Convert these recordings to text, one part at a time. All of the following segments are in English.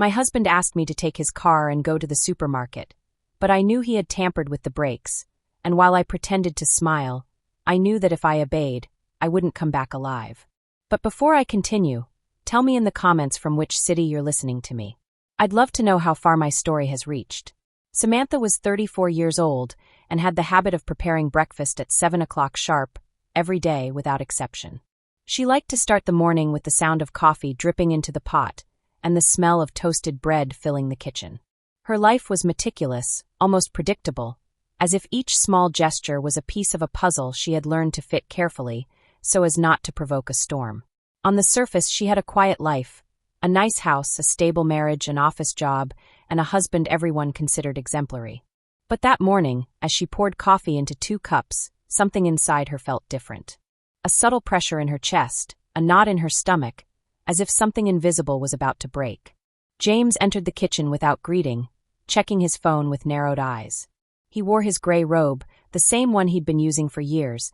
My husband asked me to take his car and go to the supermarket, but I knew he had tampered with the brakes, and while I pretended to smile, I knew that if I obeyed, I wouldn't come back alive. But before I continue, tell me in the comments from which city you're listening to me. I'd love to know how far my story has reached. Samantha was 34 years old and had the habit of preparing breakfast at 7 o'clock sharp, every day without exception. She liked to start the morning with the sound of coffee dripping into the pot and the smell of toasted bread filling the kitchen. Her life was meticulous, almost predictable, as if each small gesture was a piece of a puzzle she had learned to fit carefully so as not to provoke a storm. On the surface, she had a quiet life, a nice house, a stable marriage, an office job, and a husband everyone considered exemplary. But that morning, as she poured coffee into 2 cups, something inside her felt different. A subtle pressure in her chest, a knot in her stomach, as if something invisible was about to break. James entered the kitchen without greeting, checking his phone with narrowed eyes. He wore his gray robe, the same one he'd been using for years,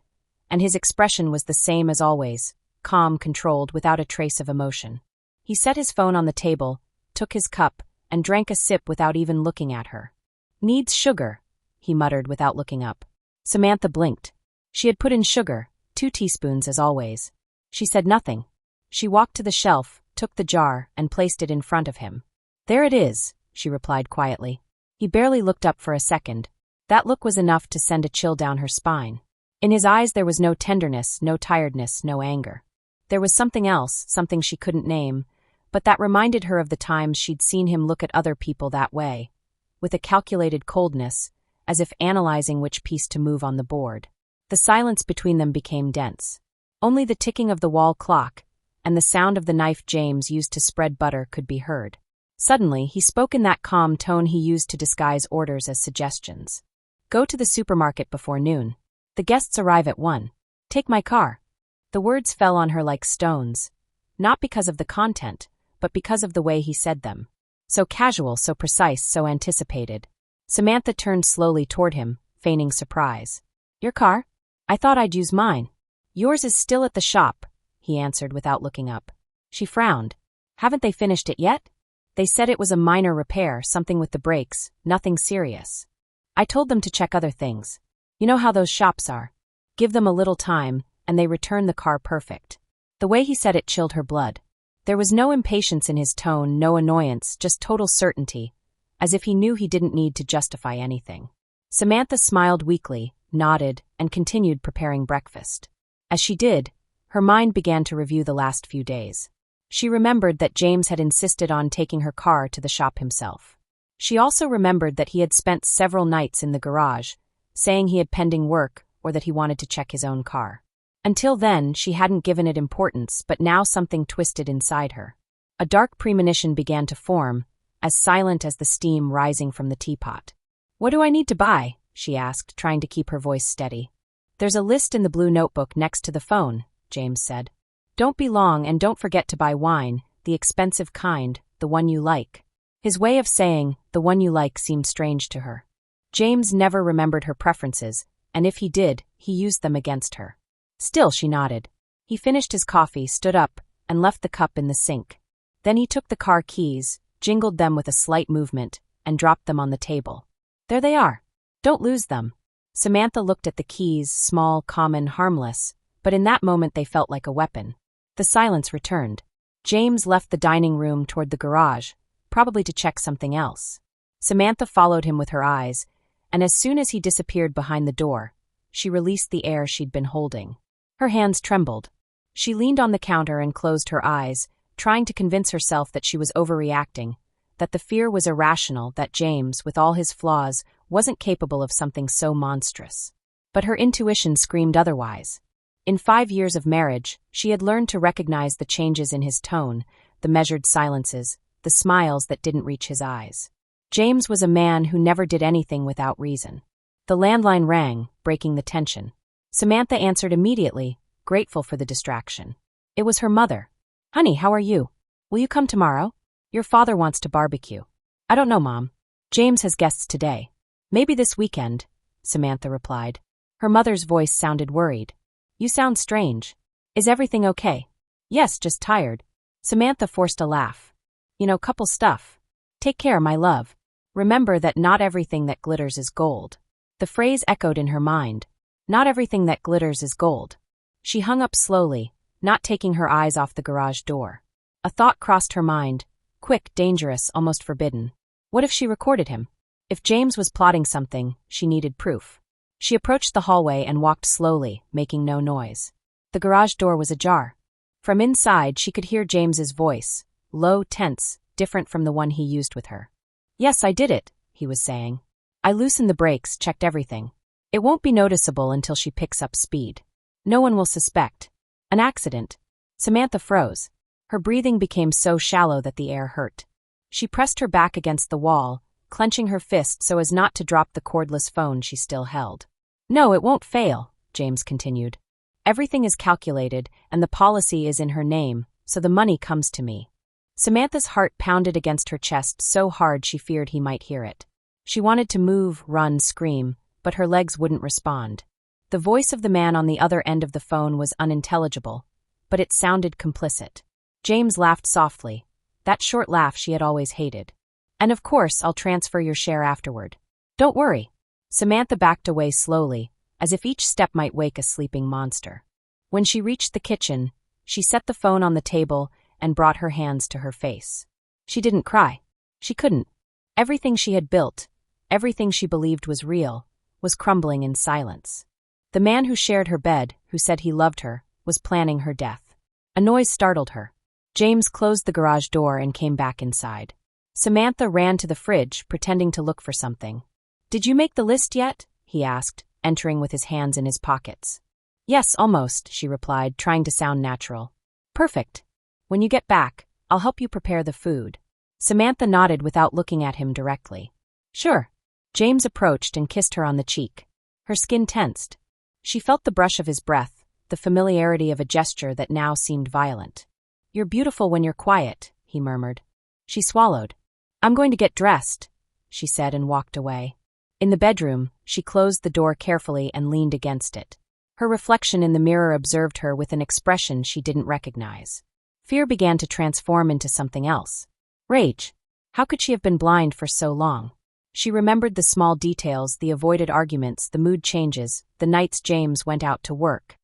and his expression was the same as always, calm, controlled, without a trace of emotion. He set his phone on the table, took his cup, and drank a sip without even looking at her. "Needs sugar," he muttered without looking up. Samantha blinked. She had put in sugar, 2 teaspoons as always. She said nothing. She walked to the shelf, took the jar, and placed it in front of him. "There it is," she replied quietly. He barely looked up for a second. That look was enough to send a chill down her spine. In his eyes there was no tenderness, no tiredness, no anger. There was something else, something she couldn't name, but that reminded her of the times she'd seen him look at other people that way, with a calculated coldness, as if analyzing which piece to move on the board. The silence between them became dense. Only the ticking of the wall clock and the sound of the knife James used to spread butter could be heard. Suddenly, he spoke in that calm tone he used to disguise orders as suggestions. "Go to the supermarket before noon. The guests arrive at 1. Take my car." The words fell on her like stones, not because of the content, but because of the way he said them. So casual, so precise, so anticipated. Samantha turned slowly toward him, feigning surprise. "Your car? I thought I'd use mine." "Yours is still at the shop," he answered without looking up. She frowned. "Haven't they finished it yet?" "They said it was a minor repair, something with the brakes, nothing serious. I told them to check other things. You know how those shops are. Give them a little time, and they return the car perfect." The way he said it chilled her blood. There was no impatience in his tone, no annoyance, just total certainty, as if he knew he didn't need to justify anything. Samantha smiled weakly, nodded, and continued preparing breakfast. As she did, her mind began to review the last few days. She remembered that James had insisted on taking her car to the shop himself. She also remembered that he had spent several nights in the garage, saying he had pending work or that he wanted to check his own car. Until then, she hadn't given it importance, but now something twisted inside her. A dark premonition began to form, as silent as the steam rising from the teapot. "What do I need to buy?" she asked, trying to keep her voice steady. "There's a list in the blue notebook next to the phone," James said. "Don't be long, and don't forget to buy wine, the expensive kind, the one you like." His way of saying, "the one you like," seemed strange to her. James never remembered her preferences, and if he did, he used them against her. Still, she nodded. He finished his coffee, stood up, and left the cup in the sink. Then he took the car keys, jingled them with a slight movement, and dropped them on the table. "There they are. Don't lose them." Samantha looked at the keys, small, common, harmless, but in that moment they felt like a weapon. The silence returned. James left the dining room toward the garage, probably to check something else. Samantha followed him with her eyes, and as soon as he disappeared behind the door, she released the air she'd been holding. Her hands trembled. She leaned on the counter and closed her eyes, trying to convince herself that she was overreacting, that the fear was irrational, that James, with all his flaws, wasn't capable of something so monstrous. But her intuition screamed otherwise. In 5 years of marriage, she had learned to recognize the changes in his tone, the measured silences, the smiles that didn't reach his eyes. James was a man who never did anything without reason. The landline rang, breaking the tension. Samantha answered immediately, grateful for the distraction. It was her mother. "Honey, how are you? Will you come tomorrow? Your father wants to barbecue." "I don't know, Mom. James has guests today. Maybe this weekend," Samantha replied. Her mother's voice sounded worried. "You sound strange. Is everything okay?" "Yes, just tired." Samantha forced a laugh. Couple stuff. Take care, my love. Remember that not everything that glitters is gold. The phrase echoed in her mind. Not everything that glitters is gold. She hung up slowly, not taking her eyes off the garage door. A thought crossed her mind, quick, dangerous, almost forbidden. What if she recorded him? If James was plotting something, she needed proof. She approached the hallway and walked slowly, making no noise. The garage door was ajar. From inside, she could hear James's voice, low, tense, different from the one he used with her. "Yes, I did it," he was saying. "I loosened the brakes, checked everything. It won't be noticeable until she picks up speed. No one will suspect. An accident." Samantha froze. Her breathing became so shallow that the air hurt. She pressed her back against the wall, clenching her fist so as not to drop the cordless phone she still held. "No, it won't fail," James continued. "Everything is calculated, and the policy is in her name, so the money comes to me." Samantha's heart pounded against her chest so hard she feared he might hear it. She wanted to move, run, scream, but her legs wouldn't respond. The voice of the man on the other end of the phone was unintelligible, but it sounded complicit. James laughed softly, that short laugh she had always hated. "And of course, I'll transfer your share afterward. Don't worry." Samantha backed away slowly, as if each step might wake a sleeping monster. When she reached the kitchen, she set the phone on the table and brought her hands to her face. She didn't cry. She couldn't. Everything she had built, everything she believed was real, was crumbling in silence. The man who shared her bed, who said he loved her, was planning her death. A noise startled her. James closed the garage door and came back inside. Samantha ran to the fridge, pretending to look for something. "Did you make the list yet?" he asked, entering with his hands in his pockets. "Yes, almost," she replied, trying to sound natural. "Perfect. When you get back, I'll help you prepare the food." Samantha nodded without looking at him directly. "Sure." James approached and kissed her on the cheek. Her skin tensed. She felt the brush of his breath, the familiarity of a gesture that now seemed violent. "You're beautiful when you're quiet," he murmured. She swallowed. "I'm going to get dressed," she said and walked away. In the bedroom, she closed the door carefully and leaned against it. Her reflection in the mirror observed her with an expression she didn't recognize. Fear began to transform into something else. Rage. How could she have been blind for so long? She remembered the small details, the avoided arguments, the mood changes, the nights James went out to work.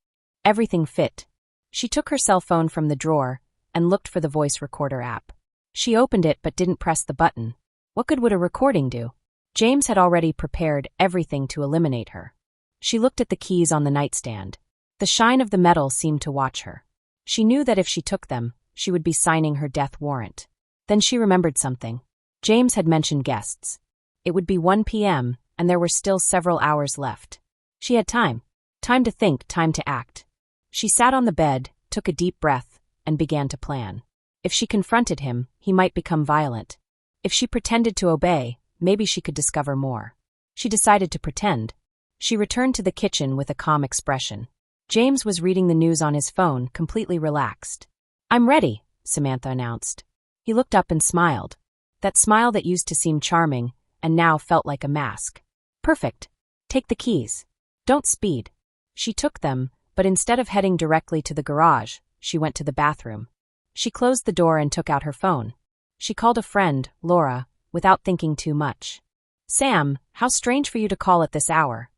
Everything fit. She took her cell phone from the drawer and looked for the voice recorder app. She opened it but didn't press the button. What good would a recording do? James had already prepared everything to eliminate her. She looked at the keys on the nightstand. The shine of the metal seemed to watch her. She knew that if she took them, she would be signing her death warrant. Then she remembered something. James had mentioned guests. It would be 1 p.m., and there were still several hours left. She had time. Time to think, time to act. She sat on the bed, took a deep breath, and began to plan. If she confronted him, he might become violent. If she pretended to obey, maybe she could discover more. She decided to pretend. She returned to the kitchen with a calm expression. James was reading the news on his phone, completely relaxed. "I'm ready," Samantha announced. He looked up and smiled. That smile that used to seem charming, and now felt like a mask. "Perfect. Take the keys. Don't speed." She took them, but instead of heading directly to the garage, she went to the bathroom. She closed the door and took out her phone. She called a friend, Laura, without thinking too much. "Sam, how strange for you to call at this hour,"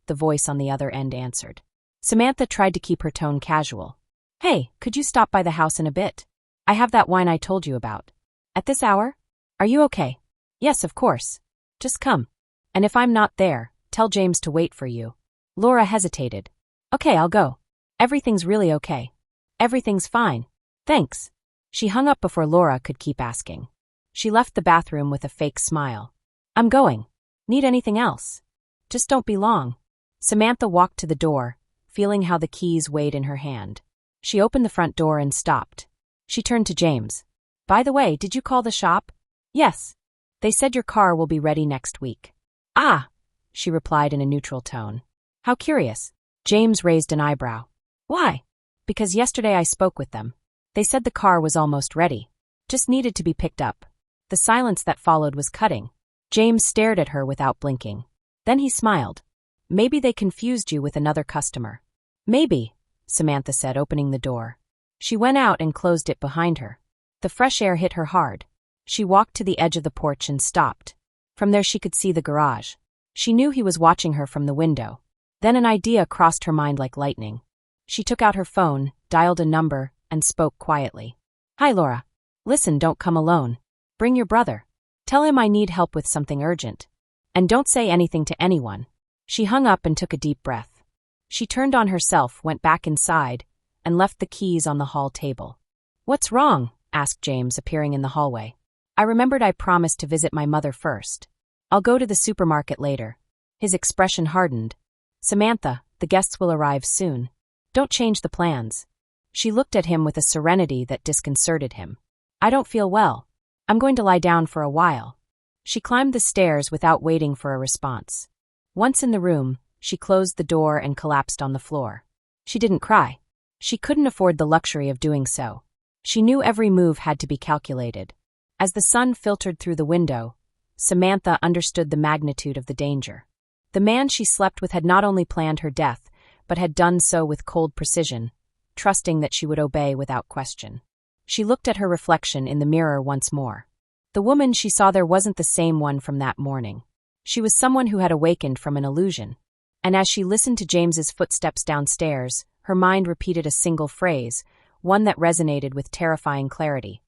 the voice on the other end answered. Samantha tried to keep her tone casual. "Hey, could you stop by the house in a bit? I have that wine I told you about." "At this hour? Are you okay?" "Yes, of course. Just come. And if I'm not there, tell James to wait for you." Laura hesitated. "Okay, I'll go. Everything's really okay. Everything's fine. Thanks." She hung up before Laura could keep asking. She left the bathroom with a fake smile. "I'm going. Need anything else? Just don't be long." Samantha walked to the door, feeling how the keys weighed in her hand. She opened the front door and stopped. She turned to James. "By the way, did you call the shop?" "Yes. They said your car will be ready next week." "Ah," she replied in a neutral tone. "How curious." James raised an eyebrow. "Why?" "Because yesterday I spoke with them. They said the car was almost ready. Just needed to be picked up." The silence that followed was cutting. James stared at her without blinking. Then he smiled. "Maybe they confused you with another customer." "Maybe," Samantha said, opening the door. She went out and closed it behind her. The fresh air hit her hard. She walked to the edge of the porch and stopped. From there she could see the garage. She knew he was watching her from the window. Then an idea crossed her mind like lightning. She took out her phone, dialed a number, and spoke quietly. "Hi, Laura. Listen, don't come alone. Bring your brother. Tell him I need help with something urgent. And don't say anything to anyone." She hung up and took a deep breath. She turned on herself, went back inside, and left the keys on the hall table. "What's wrong?" asked James, appearing in the hallway. "I remembered I promised to visit my mother first. I'll go to the supermarket later." His expression hardened. "Samantha, the guests will arrive soon. Don't change the plans." She looked at him with a serenity that disconcerted him. "I don't feel well. I'm going to lie down for a while." She climbed the stairs without waiting for a response. Once in the room, she closed the door and collapsed on the floor. She didn't cry. She couldn't afford the luxury of doing so. She knew every move had to be calculated. As the sun filtered through the window, Samantha understood the magnitude of the danger. The man she slept with had not only planned her death, but had done so with cold precision, trusting that she would obey without question. She looked at her reflection in the mirror once more. The woman she saw there wasn't the same one from that morning. She was someone who had awakened from an illusion. And as she listened to James's footsteps downstairs, her mind repeated a single phrase, one that resonated with terrifying clarity.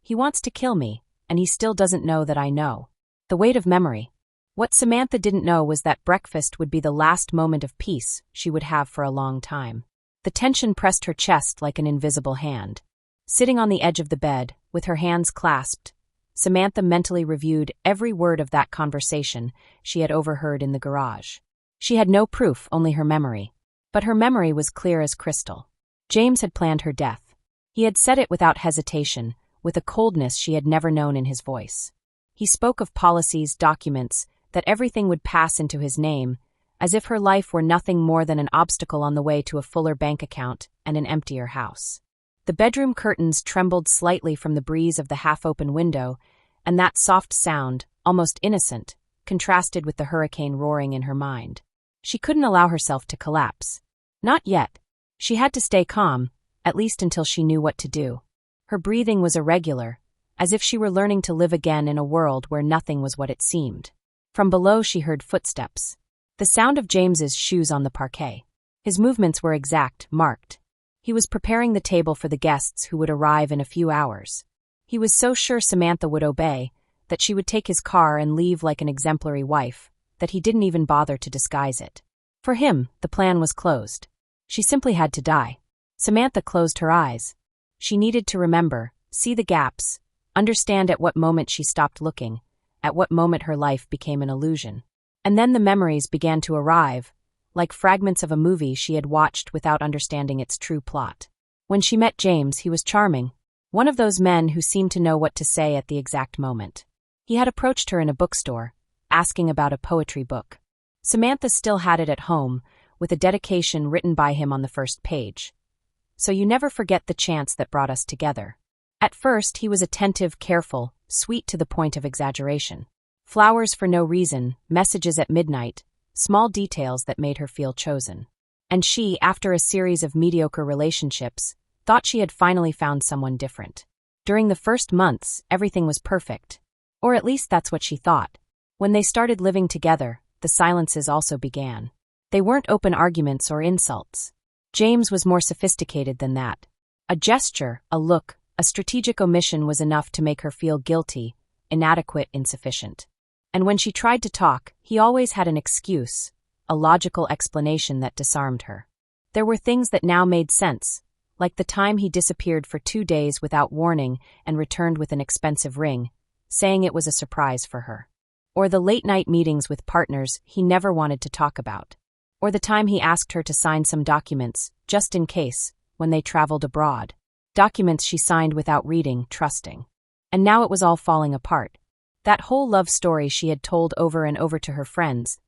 "He wants to kill me, and he still doesn't know that I know." The weight of memory. What Samantha didn't know was that breakfast would be the last moment of peace she would have for a long time. The tension pressed her chest like an invisible hand. Sitting on the edge of the bed, with her hands clasped, Samantha mentally reviewed every word of that conversation she had overheard in the garage. She had no proof, only her memory. But her memory was clear as crystal. James had planned her death. He had said it without hesitation, with a coldness she had never known in his voice. He spoke of policies, documents, that everything would pass into his name, as if her life were nothing more than an obstacle on the way to a fuller bank account and an emptier house. The bedroom curtains trembled slightly from the breeze of the half-open window, and that soft sound, almost innocent, contrasted with the hurricane roaring in her mind. She couldn't allow herself to collapse. Not yet. She had to stay calm, at least until she knew what to do. Her breathing was irregular, as if she were learning to live again in a world where nothing was what it seemed. From below she heard footsteps. The sound of James's shoes on the parquet. His movements were exact, marked. He was preparing the table for the guests who would arrive in a few hours. He was so sure Samantha would obey, that she would take his car and leave like an exemplary wife, that he didn't even bother to disguise it. For him, the plan was closed. She simply had to die. Samantha closed her eyes. She needed to remember, see the gaps, understand at what moment she stopped looking, at what moment her life became an illusion. And then the memories began to arrive, like fragments of a movie she had watched without understanding its true plot. When she met James, he was charming, one of those men who seemed to know what to say at the exact moment. He had approached her in a bookstore, asking about a poetry book. Samantha still had it at home, with a dedication written by him on the first page. "So you never forget the chance that brought us together." At first, he was attentive, careful, sweet to the point of exaggeration. Flowers for no reason, messages at midnight, small details that made her feel chosen. And she, after a series of mediocre relationships, thought she had finally found someone different. During the first months, everything was perfect. Or at least that's what she thought. When they started living together, the silences also began. They weren't open arguments or insults. James was more sophisticated than that. A gesture, a look, a strategic omission was enough to make her feel guilty, inadequate, insufficient. And when she tried to talk, he always had an excuse, a logical explanation that disarmed her. There were things that now made sense, like the time he disappeared for 2 days without warning and returned with an expensive ring, saying it was a surprise for her. Or the late-night meetings with partners he never wanted to talk about. Or the time he asked her to sign some documents, just in case, when they traveled abroad. Documents she signed without reading, trusting. And now it was all falling apart. That whole love story she had told over and over to her friends,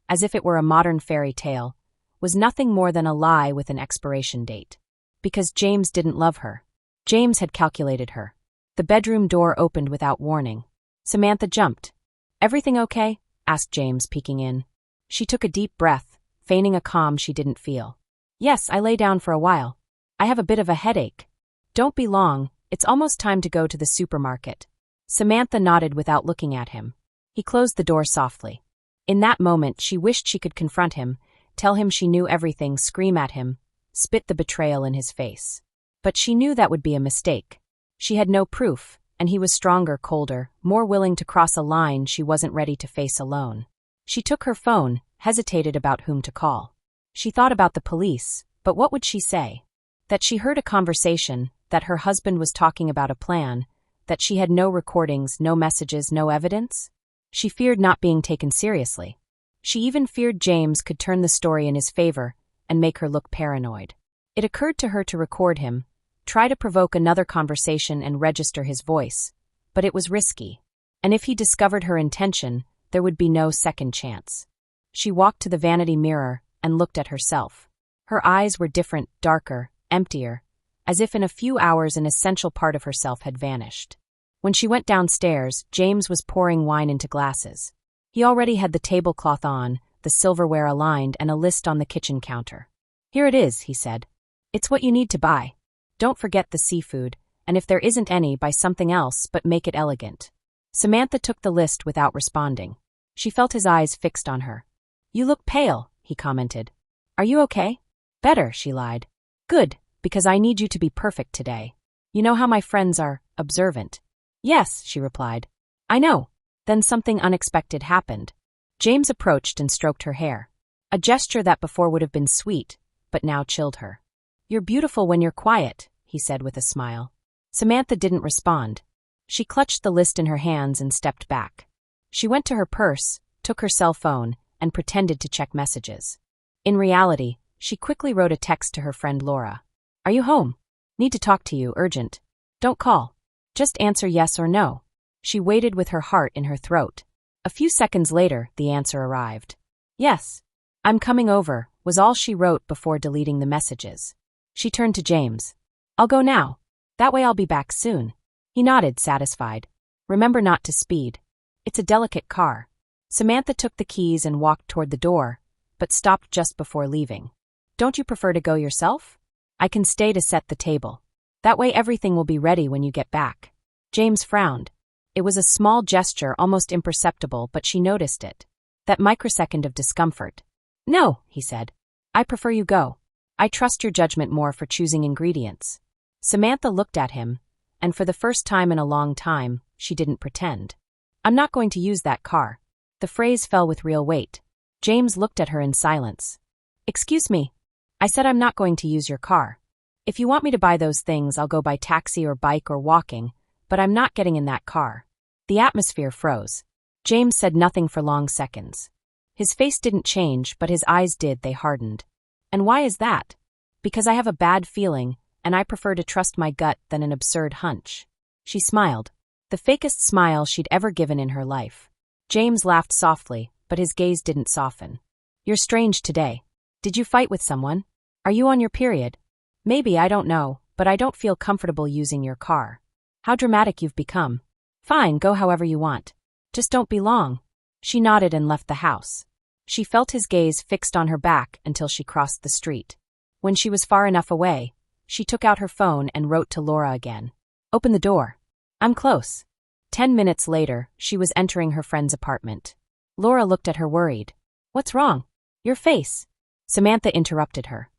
as if it were a modern fairy tale, was nothing more than a lie with an expiration date. Because James didn't love her. James had calculated her. The bedroom door opened without warning. Samantha jumped. "Everything okay?" asked James, peeking in. She took a deep breath, feigning a calm she didn't feel. "Yes, I lay down for a while. I have a bit of a headache." "Don't be long, it's almost time to go to the supermarket." Samantha nodded without looking at him. He closed the door softly. In that moment, she wished she could confront him, tell him she knew everything, scream at him, spit the betrayal in his face. But she knew that would be a mistake. She had no proof, and he was stronger, colder, more willing to cross a line she wasn't ready to face alone. She took her phone, hesitated about whom to call. She thought about the police, but what would she say? That she heard a conversation, that her husband was talking about a plan, that she had no recordings, no messages, no evidence? She feared not being taken seriously. She even feared James could turn the story in his favor and make her look paranoid. It occurred to her to record him, try to provoke another conversation and register his voice, but it was risky. And if he discovered her intention, there would be no second chance. She walked to the vanity mirror and looked at herself. Her eyes were different, darker, emptier, as if in a few hours an essential part of herself had vanished. When she went downstairs, James was pouring wine into glasses. He already had the tablecloth on, the silverware aligned, and a list on the kitchen counter. "Here it is," he said. "It's what you need to buy. Don't forget the seafood, and if there isn't any, buy something else, but make it elegant." Samantha took the list without responding. She felt his eyes fixed on her. "You look pale," he commented. "Are you okay?" "Better," she lied. "Good, because I need you to be perfect today. You know how my friends are observant." "Yes," she replied. "I know." Then something unexpected happened. James approached and stroked her hair. A gesture that before would have been sweet, but now chilled her. "You're beautiful when you're quiet," he said with a smile. Samantha didn't respond. She clutched the list in her hands and stepped back. She went to her purse, took her cell phone, and pretended to check messages. In reality, she quickly wrote a text to her friend Laura. "Are you home? Need to talk to you, urgent. Don't call. Just answer yes or no." She waited with her heart in her throat. A few seconds later, the answer arrived. "Yes. I'm coming over," was all she wrote before deleting the messages. She turned to James. "I'll go now. That way I'll be back soon." He nodded, satisfied. "Remember not to speed. It's a delicate car." Samantha took the keys and walked toward the door, but stopped just before leaving. "Don't you prefer to go yourself? I can stay to set the table. That way everything will be ready when you get back." James frowned. It was a small gesture, almost imperceptible, but she noticed it. That microsecond of discomfort. "No," he said. "I prefer you go. I trust your judgment more for choosing ingredients." Samantha looked at him, and for the first time in a long time, she didn't pretend. "I'm not going to use that car." The phrase fell with real weight. James looked at her in silence. "Excuse me. I said I'm not going to use your car. If you want me to buy those things, I'll go by taxi or bike or walking, but I'm not getting in that car." The atmosphere froze. James said nothing for long seconds. His face didn't change, but his eyes did, they hardened. "And why is that?" "Because I have a bad feeling, and I prefer to trust my gut than an absurd hunch." She smiled. The fakest smile she'd ever given in her life. James laughed softly, but his gaze didn't soften. "You're strange today. Did you fight with someone? Are you on your period?" "Maybe, I don't know, but I don't feel comfortable using your car." "How dramatic you've become." "Fine, go however you want. Just don't be long." She nodded and left the house. She felt his gaze fixed on her back until she crossed the street. When she was far enough away, she took out her phone and wrote to Laura again. "Open the door. I'm close." 10 minutes later, she was entering her friend's apartment. Laura looked at her worried. "What's wrong?" "Your face." Samantha interrupted her.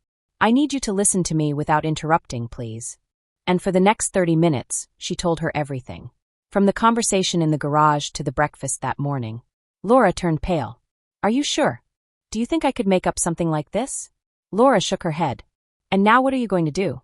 "I need you to listen to me without interrupting, please." And for the next 30 minutes, she told her everything. From the conversation in the garage to the breakfast that morning. Laura turned pale. "Are you sure? Do you think I could make up something like this?" Laura shook her head. "And now what are you going to do?"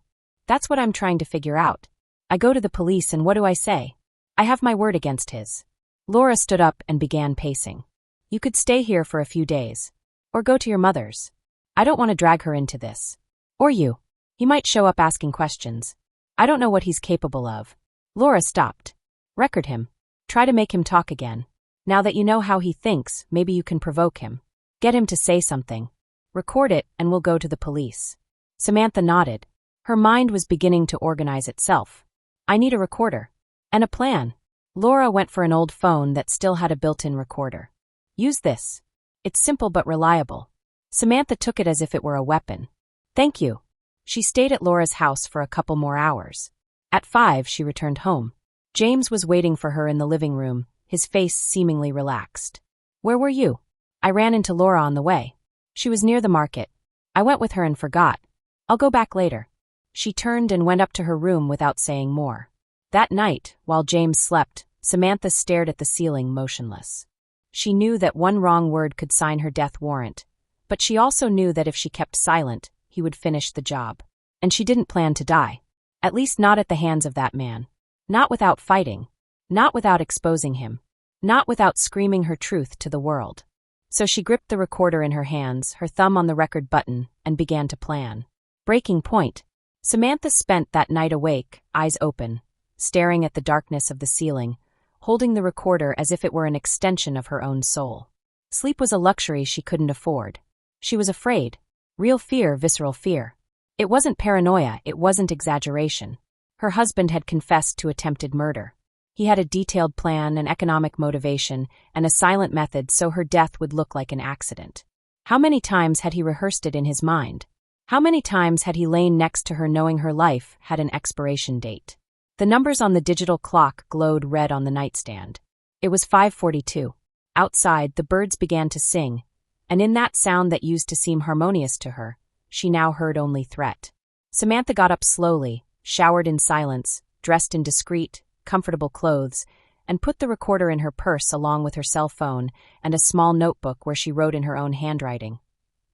"That's what I'm trying to figure out. I go to the police and what do I say? I have my word against his." Laura stood up and began pacing. "You could stay here for a few days. Or go to your mother's. I don't want to drag her into this. Or you. He might show up asking questions. I don't know what he's capable of." Laura stopped. "Record him. Try to make him talk again. Now that you know how he thinks, maybe you can provoke him. Get him to say something. Record it and we'll go to the police." Samantha nodded. Her mind was beginning to organize itself. "I need a recorder. And a plan." Laura went for an old phone that still had a built-in recorder. "Use this. It's simple but reliable." Samantha took it as if it were a weapon. "Thank you." She stayed at Laura's house for a couple more hours. At 5, she returned home. James was waiting for her in the living room, his face seemingly relaxed. "Where were you?" "I ran into Laura on the way. She was near the market. I went with her and forgot. I'll go back later." She turned and went up to her room without saying more. That night, while James slept, Samantha stared at the ceiling motionless. She knew that one wrong word could sign her death warrant, but she also knew that if she kept silent, he would finish the job. And she didn't plan to die. At least not at the hands of that man. Not without fighting. Not without exposing him. Not without screaming her truth to the world. So she gripped the recorder in her hands, her thumb on the record button, and began to plan. Breaking point. Samantha spent that night awake, eyes open, staring at the darkness of the ceiling, holding the recorder as if it were an extension of her own soul. Sleep was a luxury she couldn't afford. She was afraid. Real fear, visceral fear. It wasn't paranoia, it wasn't exaggeration. Her husband had confessed to attempted murder. He had a detailed plan, an economic motivation, and a silent method so her death would look like an accident. How many times had he rehearsed it in his mind? How many times had he lain next to her knowing her life had an expiration date? The numbers on the digital clock glowed red on the nightstand. It was 5:42. Outside, the birds began to sing, and in that sound that used to seem harmonious to her, she now heard only threat. Samantha got up slowly, showered in silence, dressed in discreet, comfortable clothes, and put the recorder in her purse along with her cell phone and a small notebook where she wrote in her own handwriting.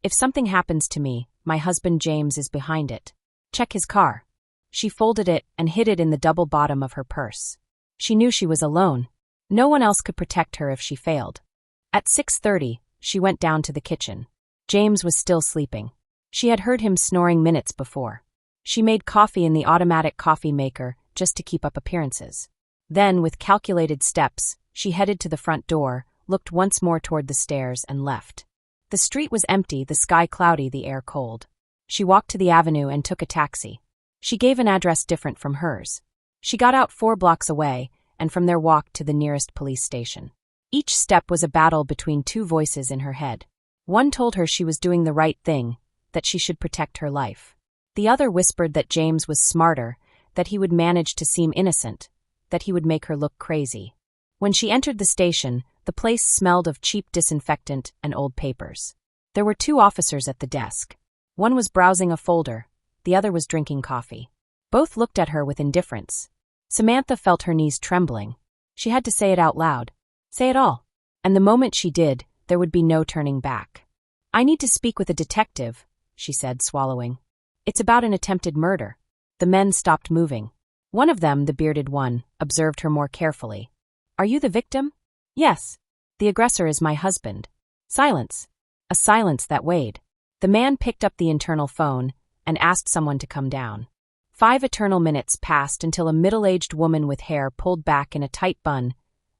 "If something happens to me, my husband James is behind it. Check his car." She folded it and hid it in the double bottom of her purse. She knew she was alone. No one else could protect her if she failed. At 6:30, she went down to the kitchen. James was still sleeping. She had heard him snoring minutes before. She made coffee in the automatic coffee maker just to keep up appearances. Then, with calculated steps, she headed to the front door, looked once more toward the stairs, and left. The street was empty, the sky cloudy, the air cold. She walked to the avenue and took a taxi. She gave an address different from hers. She got out 4 blocks away, and from there walked to the nearest police station. Each step was a battle between 2 voices in her head. One told her she was doing the right thing, that she should protect her life. The other whispered that James was smarter, that he would manage to seem innocent, that he would make her look crazy. When she entered the station, the place smelled of cheap disinfectant and old papers. There were 2 officers at the desk. One was browsing a folder, the other was drinking coffee. Both looked at her with indifference. Samantha felt her knees trembling. She had to say it out loud. Say it all. And the moment she did, there would be no turning back. "I need to speak with a detective," she said, swallowing. "It's about an attempted murder." The men stopped moving. One of them, the bearded one, observed her more carefully. "Are you the victim?" "Yes. The aggressor is my husband." Silence. A silence that weighed. The man picked up the internal phone and asked someone to come down. 5 eternal minutes passed until a middle-aged woman with hair pulled back in a tight bun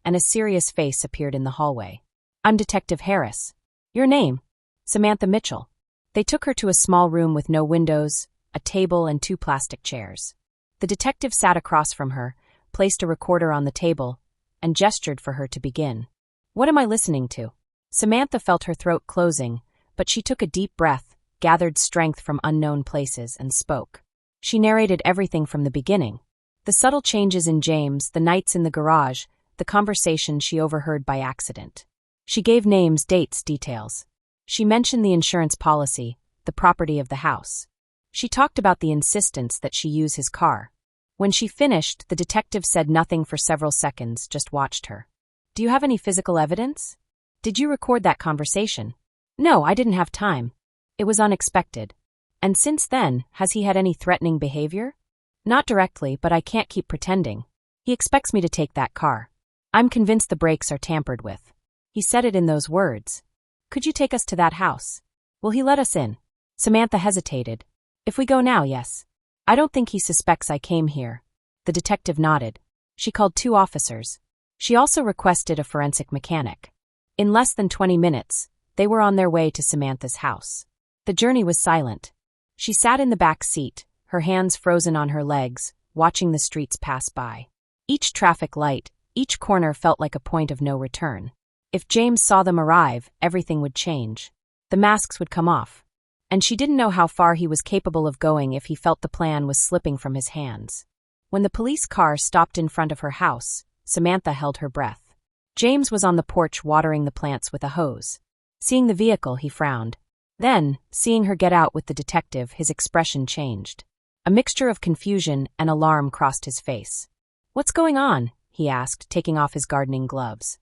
and a serious face appeared in the hallway. "I'm Detective Harris." "Your name?" "Samantha Mitchell." They took her to a small room with no windows, a table, and 2 plastic chairs. The detective sat across from her, placed a recorder on the table, and gestured for her to begin. "What am I listening to?" Samantha felt her throat closing, but she took a deep breath, gathered strength from unknown places, and spoke. She narrated everything from the beginning. The subtle changes in James, the nights in the garage, the conversation she overheard by accident. She gave names, dates, details. She mentioned the insurance policy, the property of the house. She talked about the insistence that she use his car. When she finished, the detective said nothing for several seconds, just watched her. "Do you have any physical evidence? Did you record that conversation?" "No, I didn't have time. It was unexpected." "And since then, has he had any threatening behavior?" "Not directly, but I can't keep pretending. He expects me to take that car. I'm convinced the brakes are tampered with." "He said it in those words." "Could you take us to that house?" "Will he let us in?" Samantha hesitated. "If we go now, yes. I don't think he suspects I came here." The detective nodded. She called 2 officers. She also requested a forensic mechanic. In less than 20 minutes, they were on their way to Samantha's house. The journey was silent. She sat in the back seat, her hands frozen on her legs, watching the streets pass by. Each traffic light, each corner felt like a point of no return. If James saw them arrive, everything would change. The masks would come off. And she didn't know how far he was capable of going if he felt the plan was slipping from his hands. When the police car stopped in front of her house, Samantha held her breath. James was on the porch watering the plants with a hose. Seeing the vehicle, he frowned. Then, seeing her get out with the detective, his expression changed. A mixture of confusion and alarm crossed his face. "What's going on?" he asked, taking off his gardening gloves.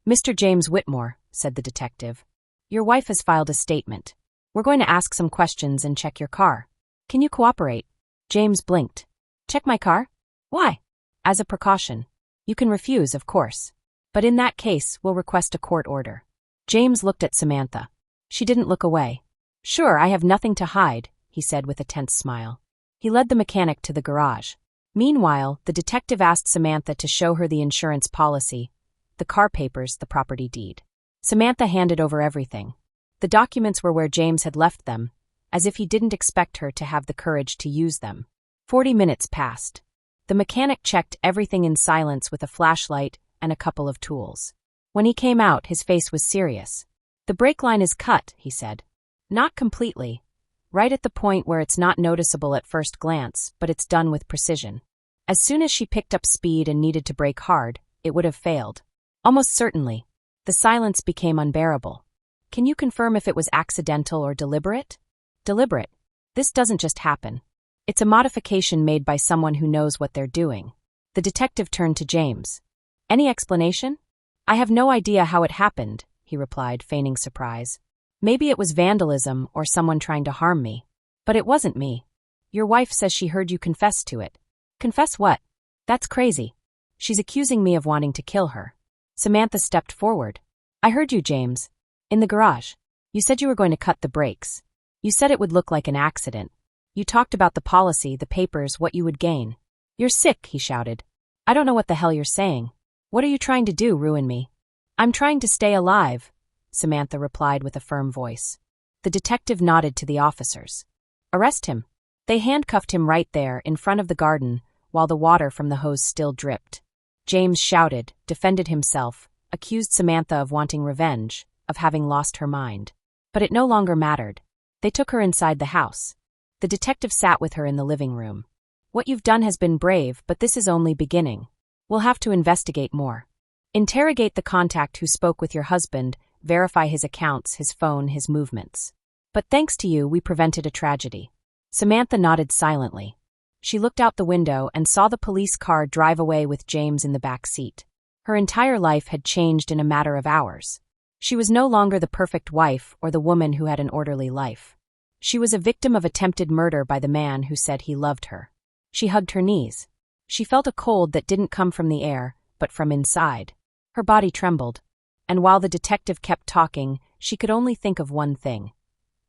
"Mr. James Whitmore," said the detective. "Your wife has filed a statement. We're going to ask some questions and check your car. Can you cooperate?" James blinked. "Check my car? Why?" "As a precaution. You can refuse, of course. But in that case, we'll request a court order." James looked at Samantha. She didn't look away. "Sure, I have nothing to hide," he said with a tense smile. He led the mechanic to the garage. Meanwhile, the detective asked Samantha to show her the insurance policy, the car papers, the property deed. Samantha handed over everything. The documents were where James had left them, as if he didn't expect her to have the courage to use them. 40 minutes passed. The mechanic checked everything in silence with a flashlight and a couple of tools. When he came out, his face was serious. "The brake line is cut," he said. "Not completely. Right at the point where it's not noticeable at first glance, but it's done with precision. As soon as she picked up speed and needed to brake hard, it would have failed. Almost certainly." The silence became unbearable. "Can you confirm if it was accidental or deliberate?" "Deliberate. This doesn't just happen. It's a modification made by someone who knows what they're doing." The detective turned to James. "Any explanation?" "I have no idea how it happened," he replied, feigning surprise. "Maybe it was vandalism or someone trying to harm me. But it wasn't me. Your wife says she heard you confess to it." "Confess what?" "That's crazy. She's accusing me of wanting to kill her." Samantha stepped forward. "I heard you, James. In the garage. You said you were going to cut the brakes. You said it would look like an accident. You talked about the policy, the papers, what you would gain." "You're sick," he shouted. "I don't know what the hell you're saying. What are you trying to do, ruin me?" "I'm trying to stay alive," Samantha replied with a firm voice. The detective nodded to the officers. "Arrest him." They handcuffed him right there, in front of the garden, while the water from the hose still dripped. James shouted, defended himself, accused Samantha of wanting revenge, of having lost her mind. But it no longer mattered. They took her inside the house. The detective sat with her in the living room. "What you've done has been brave, but this is only beginning. We'll have to investigate more. Interrogate the contact who spoke with your husband, verify his accounts, his phone, his movements. But thanks to you, we prevented a tragedy." Samantha nodded silently. She looked out the window and saw the police car drive away with James in the back seat. Her entire life had changed in a matter of hours. She was no longer the perfect wife or the woman who had an orderly life. She was a victim of attempted murder by the man who said he loved her. She hugged her knees. She felt a cold that didn't come from the air, but from inside. Her body trembled. And while the detective kept talking, she could only think of one thing.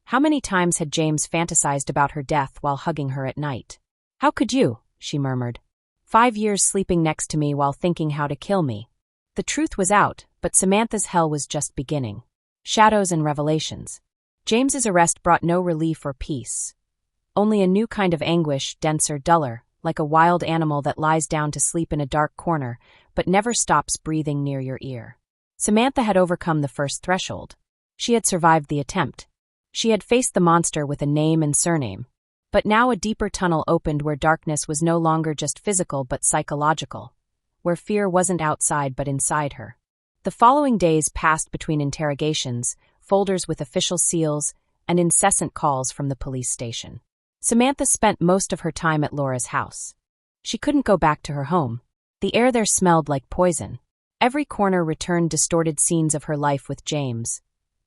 How many times had James fantasized about her death while hugging her at night? "How could you?" she murmured. 5 years sleeping next to me while thinking how to kill me." The truth was out, but Samantha's hell was just beginning. Shadows and revelations. James's arrest brought no relief or peace. Only a new kind of anguish, denser, duller, like a wild animal that lies down to sleep in a dark corner, but never stops breathing near your ear. Samantha had overcome the first threshold. She had survived the attempt. She had faced the monster with a name and surname. But now a deeper tunnel opened where darkness was no longer just physical but psychological, where fear wasn't outside but inside her. The following days passed between interrogations, folders with official seals, and incessant calls from the police station. Samantha spent most of her time at Laura's house. She couldn't go back to her home. The air there smelled like poison. Every corner returned distorted scenes of her life with James.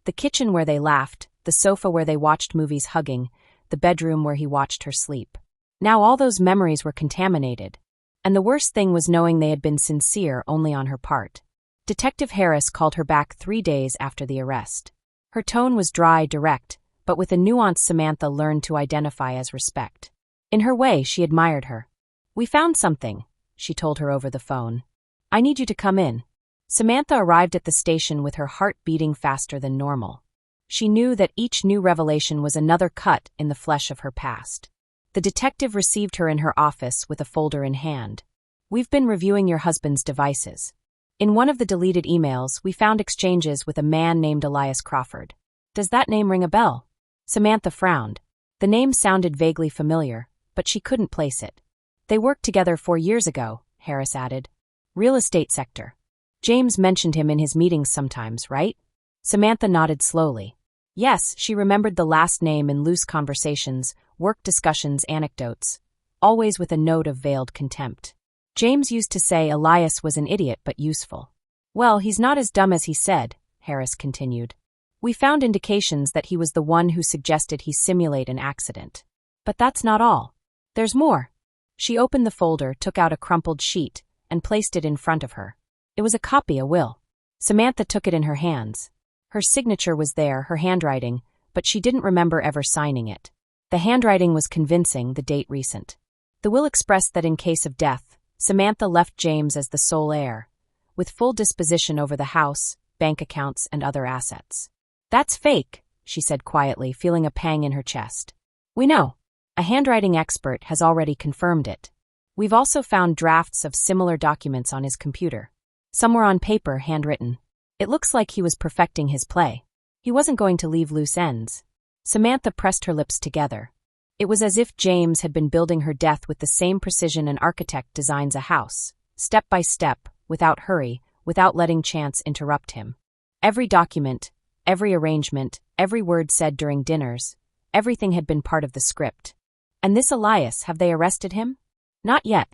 The kitchen where they laughed, the sofa where they watched movies hugging, the bedroom where he watched her sleep. Now all those memories were contaminated. And the worst thing was knowing they had been sincere only on her part. Detective Harris called her back 3 days after the arrest. Her tone was dry, direct, but with a nuance Samantha learned to identify as respect. In her way, she admired her. "We found something," she told her over the phone. "I need you to come in." Samantha arrived at the station with her heart beating faster than normal. She knew that each new revelation was another cut in the flesh of her past. The detective received her in her office with a folder in hand. "We've been reviewing your husband's devices. In one of the deleted emails, we found exchanges with a man named Elias Crawford. Does that name ring a bell?" Samantha frowned. The name sounded vaguely familiar, but she couldn't place it. They worked together 4 years ago, Harris added. Real estate sector. James mentioned him in his meetings sometimes, right? Samantha nodded slowly. Yes, she remembered the last name in loose conversations, work discussions, anecdotes, always with a note of veiled contempt. James used to say Elias was an idiot but useful. Well, he's not as dumb as he said, Harris continued. We found indications that he was the one who suggested he simulate an accident. But that's not all. There's more. She opened the folder, took out a crumpled sheet, and placed it in front of her. It was a copy, a will. Samantha took it in her hands. Her signature was there, her handwriting, but she didn't remember ever signing it. The handwriting was convincing, the date recent. The will expressed that in case of death, Samantha left James as the sole heir, with full disposition over the house, bank accounts, and other assets. That's fake, she said quietly, feeling a pang in her chest. We know. A handwriting expert has already confirmed it. We've also found drafts of similar documents on his computer. Some were on paper, handwritten. It looks like he was perfecting his play. He wasn't going to leave loose ends. Samantha pressed her lips together. It was as if James had been building her death with the same precision an architect designs a house, step by step, without hurry, without letting chance interrupt him. Every document, every arrangement, every word said during dinners, everything had been part of the script. And this Elias, have they arrested him? Not yet.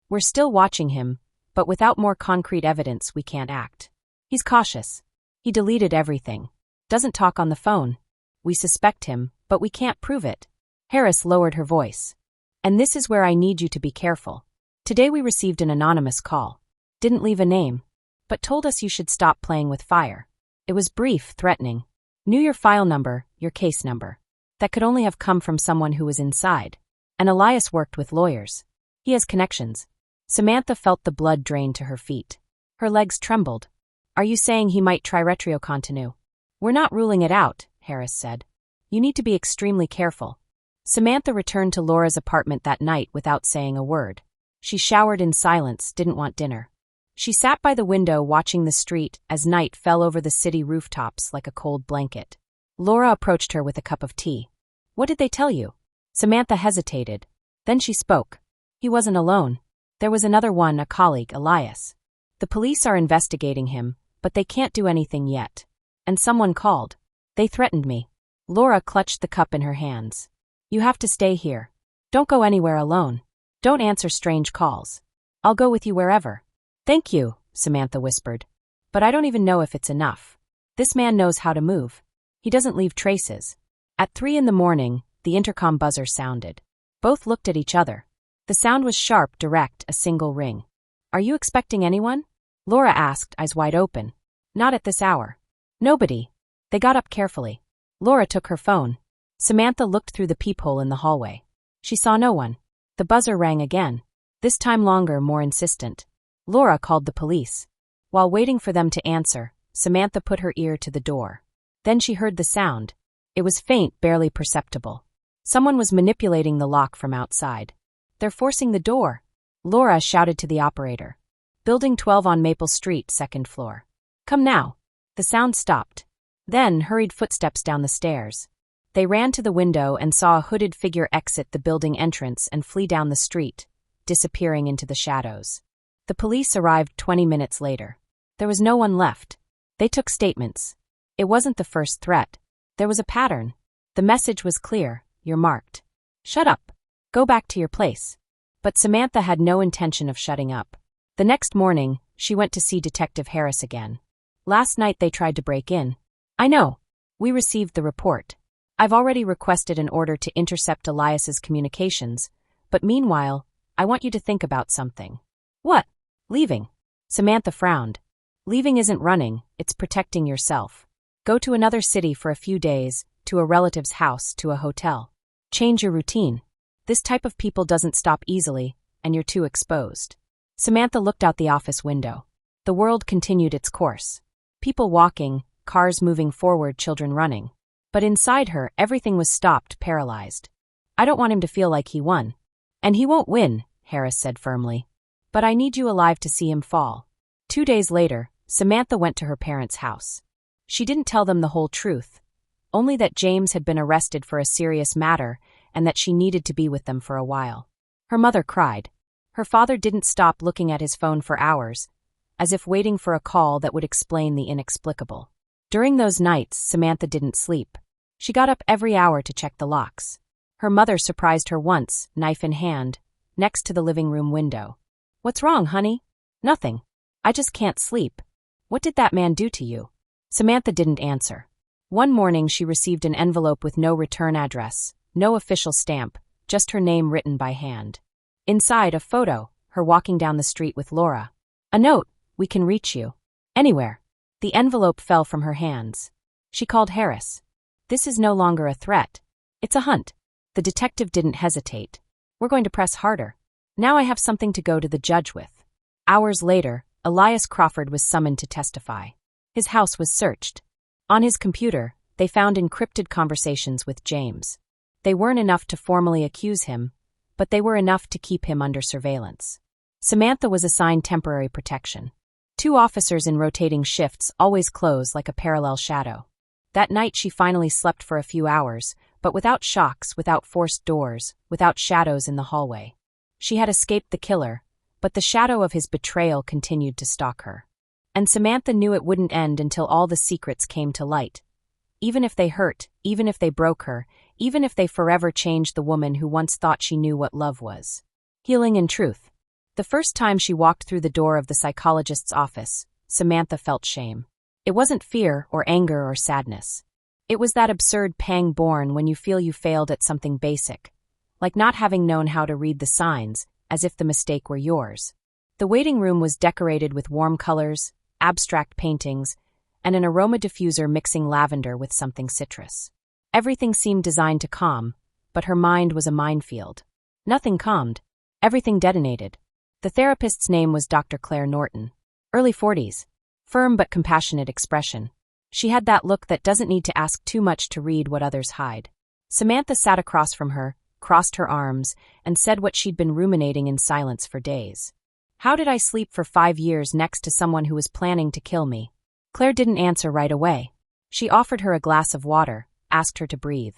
We're still watching him, but without more concrete evidence we can't act. He's cautious. He deleted everything. Doesn't talk on the phone. We suspect him, but we can't prove it. Harris lowered her voice. And this is where I need you to be careful. Today we received an anonymous call. Didn't leave a name, but told us you should stop playing with fire. It was brief, threatening. Knew your file number, your case number. That could only have come from someone who was inside. And Elias worked with lawyers. He has connections. Samantha felt the blood drain to her feet. Her legs trembled. Are you saying he might try retrocontinu? We're not ruling it out, Harris said. You need to be extremely careful. Samantha returned to Laura's apartment that night without saying a word. She showered in silence, didn't want dinner. She sat by the window watching the street as night fell over the city rooftops like a cold blanket. Laura approached her with a cup of tea. What did they tell you? Samantha hesitated. Then she spoke. He wasn't alone. There was another one, a colleague, Elias. The police are investigating him, but they can't do anything yet. And someone called. They threatened me. Laura clutched the cup in her hands. You have to stay here. Don't go anywhere alone. Don't answer strange calls. I'll go with you wherever. Thank you, Samantha whispered. But I don't even know if it's enough. This man knows how to move. He doesn't leave traces. At 3 a.m, the intercom buzzer sounded. Both looked at each other. The sound was sharp, direct, a single ring. Are you expecting anyone? Laura asked, eyes wide open. Not at this hour. Nobody. They got up carefully. Laura took her phone. Samantha looked through the peephole in the hallway. She saw no one. The buzzer rang again. This time longer, more insistent. Laura called the police. While waiting for them to answer, Samantha put her ear to the door. Then she heard the sound. It was faint, barely perceptible. Someone was manipulating the lock from outside. They're forcing the door. Laura shouted to the operator. Building 12 on Maple Street, 2nd floor. Come now. The sound stopped. Then hurried footsteps down the stairs. They ran to the window and saw a hooded figure exit the building entrance and flee down the street, disappearing into the shadows. The police arrived 20 minutes later. There was no one left. They took statements. It wasn't the first threat. There was a pattern. The message was clear. You're marked. Shut up. Go back to your place. But Samantha had no intention of shutting up. The next morning, she went to see Detective Harris again. Last night they tried to break in. I know. We received the report. I've already requested an order to intercept Elias's communications, but meanwhile, I want you to think about something. What? Leaving. Samantha frowned. Leaving isn't running, it's protecting yourself. Go to another city for a few days, to a relative's house, to a hotel. Change your routine. This type of people doesn't stop easily, and you're too exposed. Samantha looked out the office window. The world continued its course. People walking, cars moving forward, children running. But inside her, everything was stopped, paralyzed. I don't want him to feel like he won. And he won't win, Harris said firmly. But I need you alive to see him fall. 2 days later, Samantha went to her parents' house. She didn't tell them the whole truth, only that James had been arrested for a serious matter and that she needed to be with them for a while. Her mother cried. Her father didn't stop looking at his phone for hours, as if waiting for a call that would explain the inexplicable. During those nights, Samantha didn't sleep. She got up every hour to check the locks. Her mother surprised her once, knife in hand, next to the living room window. "What's wrong, honey?" "Nothing. I just can't sleep." "What did that man do to you?" Samantha didn't answer. One morning she received an envelope with no return address, no official stamp, just her name written by hand. Inside, a photo, her walking down the street with Laura. A note, "We can reach you. Anywhere." The envelope fell from her hands. She called Harris. "This is no longer a threat. It's a hunt." The detective didn't hesitate. "We're going to press harder. Now I have something to go to the judge with." Hours later, Elias Crawford was summoned to testify. His house was searched. On his computer, they found encrypted conversations with James. They weren't enough to formally accuse him, but they were enough to keep him under surveillance. Samantha was assigned temporary protection. 2 officers in rotating shifts always close like a parallel shadow. That night she finally slept for a few hours, but without shocks, without forced doors, without shadows in the hallway. She had escaped the killer, but the shadow of his betrayal continued to stalk her. And Samantha knew it wouldn't end until all the secrets came to light. Even if they hurt, even if they broke her, even if they forever changed the woman who once thought she knew what love was. Healing in truth. The first time she walked through the door of the psychologist's office, Samantha felt shame. It wasn't fear or anger or sadness. It was that absurd pang born when you feel you failed at something basic, like not having known how to read the signs, as if the mistake were yours. The waiting room was decorated with warm colors, abstract paintings, and an aroma diffuser mixing lavender with something citrus. Everything seemed designed to calm, but her mind was a minefield. Nothing calmed. Everything detonated. The therapist's name was Dr. Claire Norton. Early 40s. Firm but compassionate expression. She had that look that doesn't need to ask too much to read what others hide. Samantha sat across from her, crossed her arms, and said what she'd been ruminating in silence for days. "How did I sleep for 5 years next to someone who was planning to kill me?" Claire didn't answer right away. She offered her a glass of water, asked her to breathe.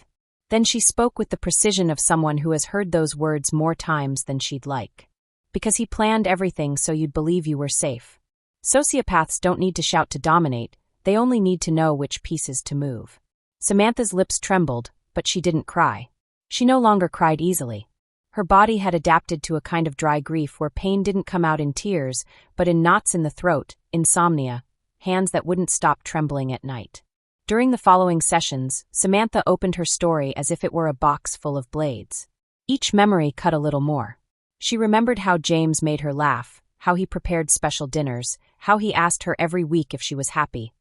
Then she spoke with the precision of someone who has heard those words more times than she'd like. "Because he planned everything so you'd believe you were safe. Sociopaths don't need to shout to dominate, they only need to know which pieces to move." Samantha's lips trembled, but she didn't cry. She no longer cried easily. Her body had adapted to a kind of dry grief where pain didn't come out in tears, but in knots in the throat, insomnia, hands that wouldn't stop trembling at night. During the following sessions, Samantha opened her story as if it were a box full of blades. Each memory cut a little more. She remembered how James made her laugh, how he prepared special dinners, how he asked her every week if she was happy,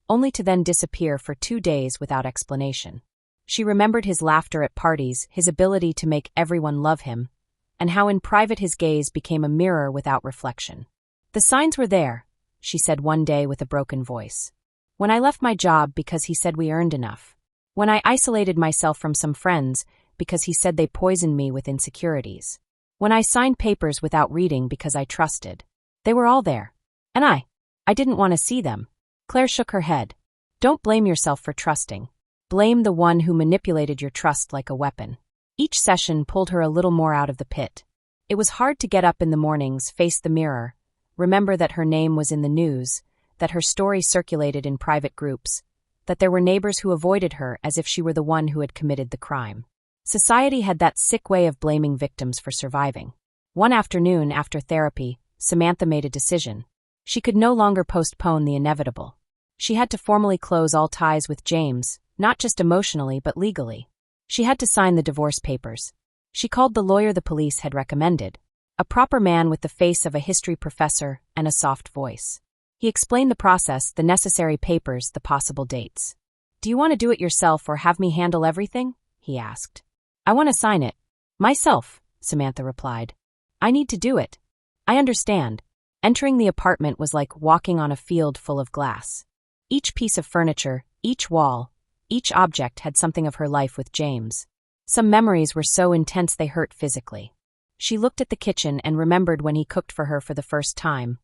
only to then disappear for 2 days without explanation. She remembered his laughter at parties, his ability to make everyone love him, and how in private his gaze became a mirror without reflection. "The signs were there," she said one day with a broken voice. "When I left my job because he said we earned enough. When I isolated myself from some friends because he said they poisoned me with insecurities. When I signed papers without reading because I trusted. They were all there. And I didn't want to see them." Claire shook her head. "Don't blame yourself for trusting. Blame the one who manipulated your trust like a weapon." Each session pulled her a little more out of the pit. It was hard to get up in the mornings, face the mirror, remember that her name was in the news, that her story circulated in private groups, that there were neighbors who avoided her as if she were the one who had committed the crime. Society had that sick way of blaming victims for surviving. One afternoon, after therapy, Samantha made a decision. She could no longer postpone the inevitable. She had to formally close all ties with James, not just emotionally but legally. She had to sign the divorce papers. She called the lawyer the police had recommended, a proper man with the face of a history professor and a soft voice. He explained the process, the necessary papers, the possible dates. "Do you want to do it yourself or have me handle everything?" he asked. "I want to sign it. Myself," Samantha replied. "I need to do it. I understand." Entering the apartment was like walking on a field full of glass. Each piece of furniture, each wall, each object had something of her life with James. Some memories were so intense they hurt physically. She looked at the kitchen and remembered when he cooked for her for the first time,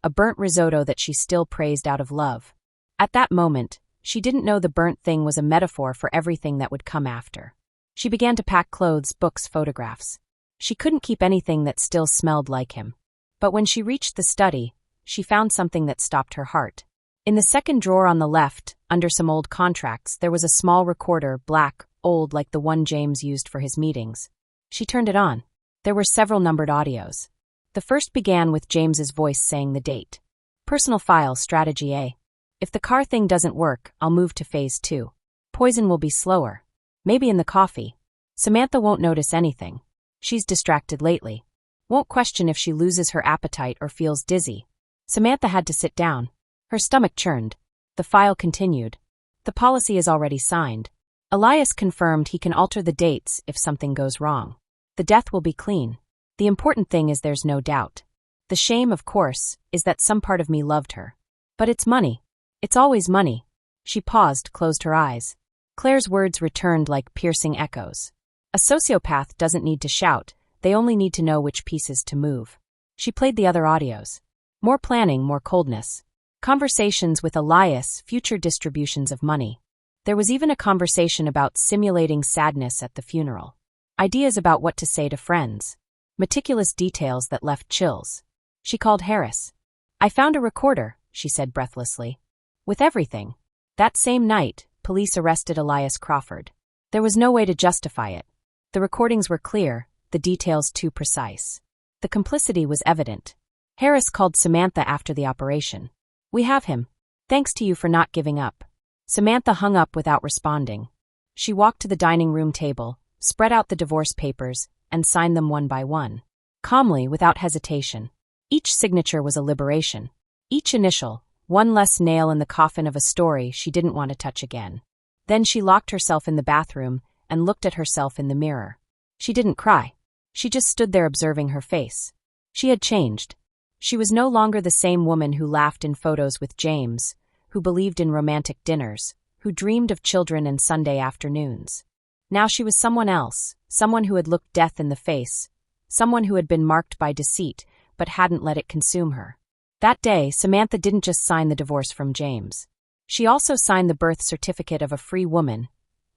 a burnt risotto that she still praised out of love. At that moment, she didn't know the burnt thing was a metaphor for everything that would come after. She began to pack clothes, books, photographs. She couldn't keep anything that still smelled like him. But when she reached the study, she found something that stopped her heart. In the second drawer on the left, under some old contracts, there was a small recorder, black, old like the one James used for his meetings. She turned it on. There were several numbered audios. The first began with James's voice saying the date. Personal file, strategy A. If the car thing doesn't work, I'll move to phase 2. Poison will be slower. Maybe in the coffee. Samantha won't notice anything. She's distracted lately. Won't question if she loses her appetite or feels dizzy. Samantha had to sit down. Her stomach churned. The file continued. The policy is already signed. Elias confirmed he can alter the dates if something goes wrong. The death will be clean. The important thing is there's no doubt. The shame, of course, is that some part of me loved her. But it's money. It's always money. She paused, closed her eyes. Claire's words returned like piercing echoes. A sociopath doesn't need to shout, they only need to know which pieces to move. She played the other audios. More planning, more coldness. Conversations with Elias, future distributions of money. There was even a conversation about simulating sadness at the funeral. Ideas about what to say to friends. Meticulous details that left chills. She called Harris. I found a recorder, she said breathlessly. With everything. That same night, police arrested Elias Crawford. There was no way to justify it. The recordings were clear, the details too precise. The complicity was evident. Harris called Samantha after the operation. We have him. Thanks to you for not giving up. Samantha hung up without responding. She walked to the dining room table, spread out the divorce papers, and signed them one by one. Calmly, without hesitation. Each signature was a liberation. Each initial, one less nail in the coffin of a story she didn't want to touch again. Then she locked herself in the bathroom and looked at herself in the mirror. She didn't cry. She just stood there observing her face. She had changed. She was no longer the same woman who laughed in photos with James, who believed in romantic dinners, who dreamed of children and Sunday afternoons. Now she was someone else, someone who had looked death in the face, someone who had been marked by deceit but hadn't let it consume her. That day, Samantha didn't just sign the divorce from James. She also signed the birth certificate of a free woman,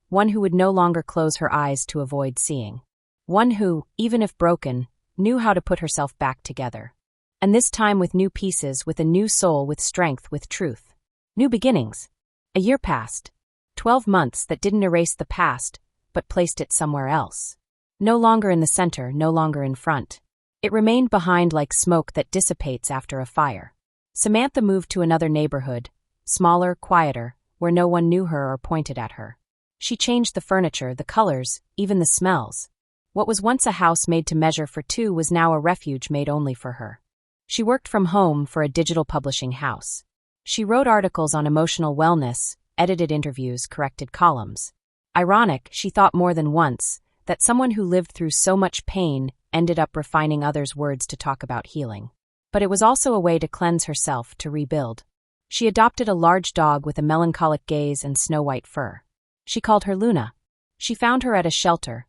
one who would no longer close her eyes to avoid seeing. One who, even if broken, knew how to put herself back together. And this time with new pieces, with a new soul, with strength, with truth. New beginnings. A year passed. 12 months that didn't erase the past, but placed it somewhere else. No longer in the center, no longer in front. It remained behind like smoke that dissipates after a fire. Samantha moved to another neighborhood, smaller, quieter, where no one knew her or pointed at her. She changed the furniture, the colors, even the smells. What was once a house made to measure for two was now a refuge made only for her. She worked from home for a digital publishing house. She wrote articles on emotional wellness, edited interviews, corrected columns. Ironic, she thought more than once, that someone who lived through so much pain ended up refining others' words to talk about healing. But it was also a way to cleanse herself, to rebuild. She adopted a large dog with a melancholic gaze and snow-white fur. She called her Luna. She found her at a shelter,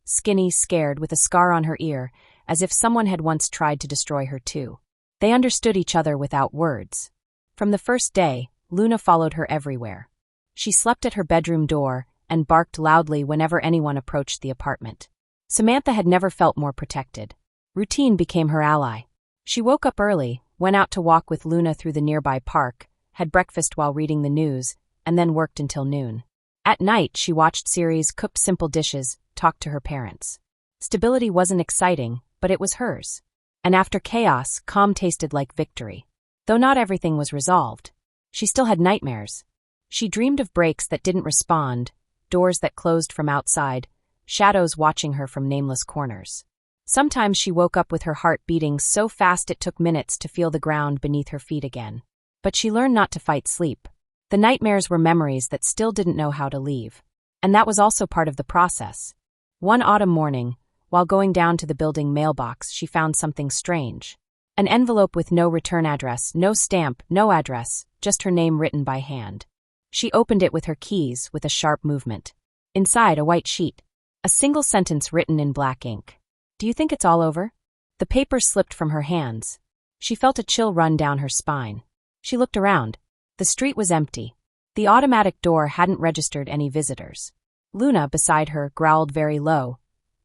skinny, scared, with a scar on her ear, as if someone had once tried to destroy her too. They understood each other without words. From the first day, Luna followed her everywhere. She slept at her bedroom door and barked loudly whenever anyone approached the apartment. Samantha had never felt more protected. Routine became her ally. She woke up early, went out to walk with Luna through the nearby park, had breakfast while reading the news, and then worked until noon. At night, she watched series, cooked simple dishes, talked to her parents. Stability wasn't exciting, but it was hers. And after chaos, calm tasted like victory. Though not everything was resolved. She still had nightmares. She dreamed of brakes that didn't respond, doors that closed from outside, shadows watching her from nameless corners. Sometimes she woke up with her heart beating so fast it took minutes to feel the ground beneath her feet again. But she learned not to fight sleep. The nightmares were memories that still didn't know how to leave. And that was also part of the process. One autumn morning, while going down to the building mailbox, she found something strange. An envelope with no return address, no stamp, no address, just her name written by hand. She opened it with her keys, with a sharp movement. Inside, a white sheet. A single sentence written in black ink. Do you think it's all over? The paper slipped from her hands. She felt a chill run down her spine. She looked around. The street was empty. The automatic door hadn't registered any visitors. Luna, beside her, growled very low.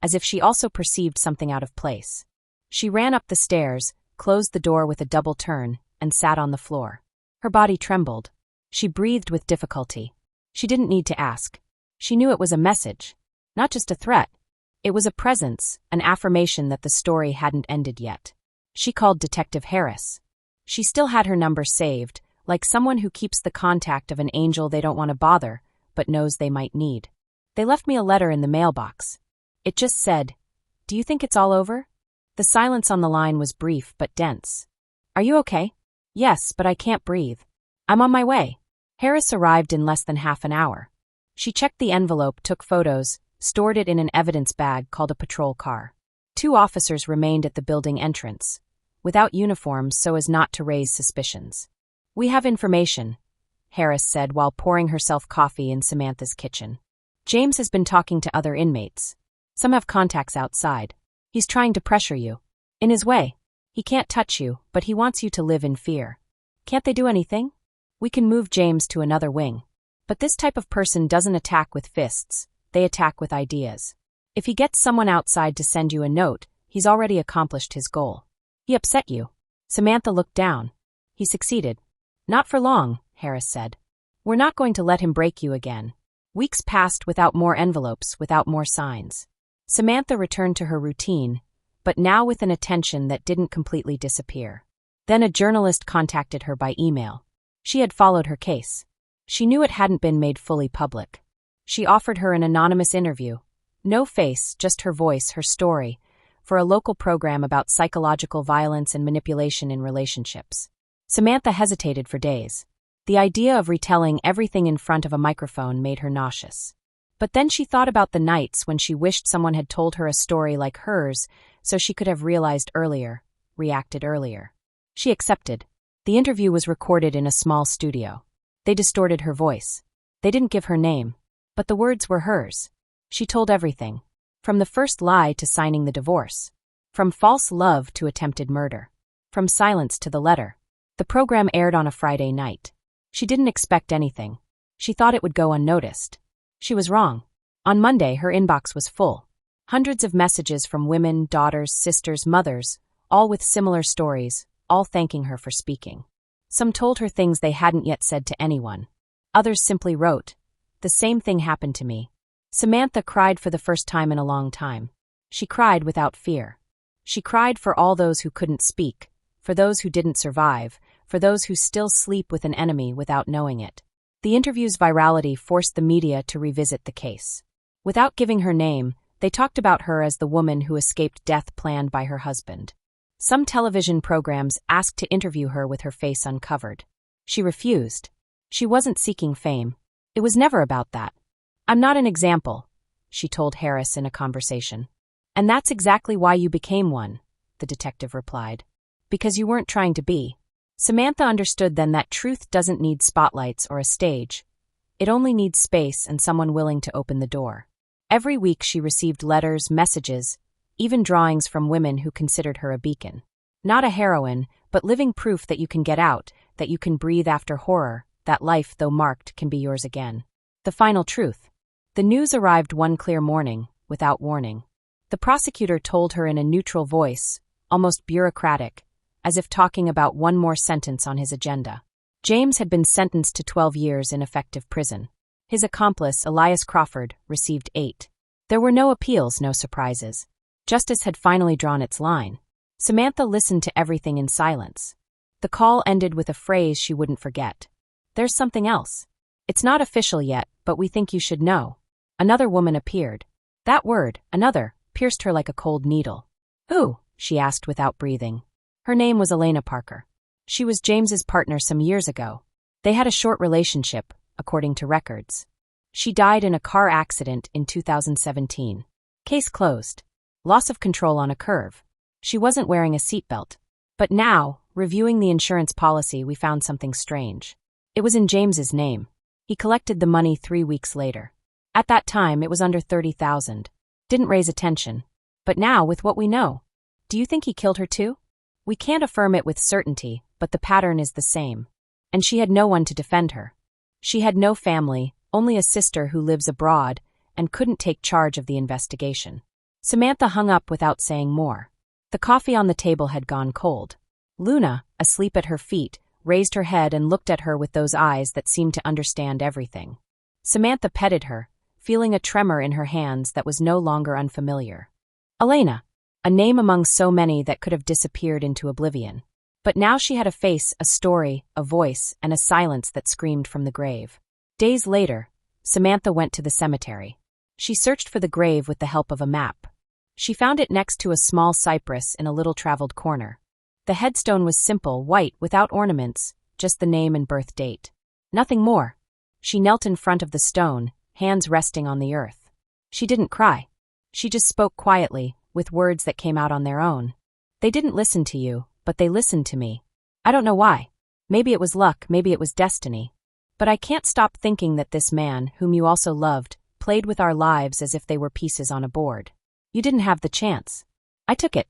as if she also perceived something out of place. She ran up the stairs, closed the door with a double turn, and sat on the floor. Her body trembled. She breathed with difficulty. She didn't need to ask. She knew it was a message, not just a threat. It was a presence, an affirmation that the story hadn't ended yet. She called Detective Harris. She still had her number saved, like someone who keeps the contact of an angel they don't want to bother, but knows they might need. They left me a letter in the mailbox. It just said, "Do you think it's all over?" The silence on the line was brief but dense. "Are you okay?" "Yes, but I can't breathe. I'm on my way." Harris arrived in less than half an hour. She checked the envelope, took photos, stored it in an evidence bag called a patrol car. 2 officers remained at the building entrance, without uniforms so as not to raise suspicions. "We have information," Harris said while pouring herself coffee in Samantha's kitchen. "James has been talking to other inmates. Some have contacts outside. He's trying to pressure you. In his way. He can't touch you, but he wants you to live in fear. Can't they do anything? We can move James to another wing. But this type of person doesn't attack with fists, they attack with ideas. If he gets someone outside to send you a note, he's already accomplished his goal. He upset you." Samantha looked down. "He succeeded." "Not for long," Harris said. "We're not going to let him break you again." Weeks passed without more envelopes, without more signs. Samantha returned to her routine, but now with an attention that didn't completely disappear. Then a journalist contacted her by email. She had followed her case. She knew it hadn't been made fully public. She offered her an anonymous interview. No face, just her voice, her story, for a local program about psychological violence and manipulation in relationships. Samantha hesitated for days. The idea of retelling everything in front of a microphone made her nauseous. But then she thought about the nights when she wished someone had told her a story like hers so she could have realized earlier, reacted earlier. She accepted. The interview was recorded in a small studio. They distorted her voice. They didn't give her name. But the words were hers. She told everything. From the first lie to signing the divorce. From false love to attempted murder. From silence to the letter. The program aired on a Friday night. She didn't expect anything. She thought it would go unnoticed. She was wrong. On Monday, her inbox was full. Hundreds of messages from women, daughters, sisters, mothers, all with similar stories, all thanking her for speaking. Some told her things they hadn't yet said to anyone. Others simply wrote, "The same thing happened to me." Samantha cried for the first time in a long time. She cried without fear. She cried for all those who couldn't speak, for those who didn't survive, for those who still sleep with an enemy without knowing it. The interview's virality forced the media to revisit the case. Without giving her name, they talked about her as the woman who escaped death planned by her husband. Some television programs asked to interview her with her face uncovered. She refused. She wasn't seeking fame. It was never about that. "I'm not an example," she told Harris in a conversation. "And that's exactly why you became one," the detective replied. "Because you weren't trying to be." Samantha understood then that truth doesn't need spotlights or a stage. It only needs space and someone willing to open the door. Every week she received letters, messages, even drawings from women who considered her a beacon. Not a heroine, but living proof that you can get out, that you can breathe after horror, that life, though marked, can be yours again. The final truth. The news arrived one clear morning, without warning. The prosecutor told her in a neutral voice, almost bureaucratic, as if talking about one more sentence on his agenda. James had been sentenced to 12 years in effective prison. His accomplice, Elias Crawford, received 8. There were no appeals, no surprises. Justice had finally drawn its line. Samantha listened to everything in silence. The call ended with a phrase she wouldn't forget. "There's something else. It's not official yet, but we think you should know." Another woman appeared. That word, another, pierced her like a cold needle. "Who?" she asked without breathing. Her name was Elena Parker. She was James's partner some years ago. They had a short relationship, according to records. She died in a car accident in 2017. Case closed. Loss of control on a curve. She wasn't wearing a seatbelt. But now, reviewing the insurance policy, we found something strange. It was in James's name. He collected the money 3 weeks later. At that time, it was under $30,000. Didn't raise attention. But now, with what we know, do you think he killed her too? We can't affirm it with certainty, but the pattern is the same. And she had no one to defend her. She had no family, only a sister who lives abroad, and couldn't take charge of the investigation. Samantha hung up without saying more. The coffee on the table had gone cold. Luna, asleep at her feet, raised her head and looked at her with those eyes that seemed to understand everything. Samantha petted her, feeling a tremor in her hands that was no longer unfamiliar. Elena, a name among so many that could have disappeared into oblivion. But now she had a face, a story, a voice, and a silence that screamed from the grave. Days later, Samantha went to the cemetery. She searched for the grave with the help of a map. She found it next to a small cypress in a little-traveled corner. The headstone was simple, white, without ornaments, just the name and birth date. Nothing more. She knelt in front of the stone, hands resting on the earth. She didn't cry. She just spoke quietly, with words that came out on their own. They didn't listen to you, but they listened to me. I don't know why. Maybe it was luck, maybe it was destiny. But I can't stop thinking that this man, whom you also loved, played with our lives as if they were pieces on a board. You didn't have the chance. I took it.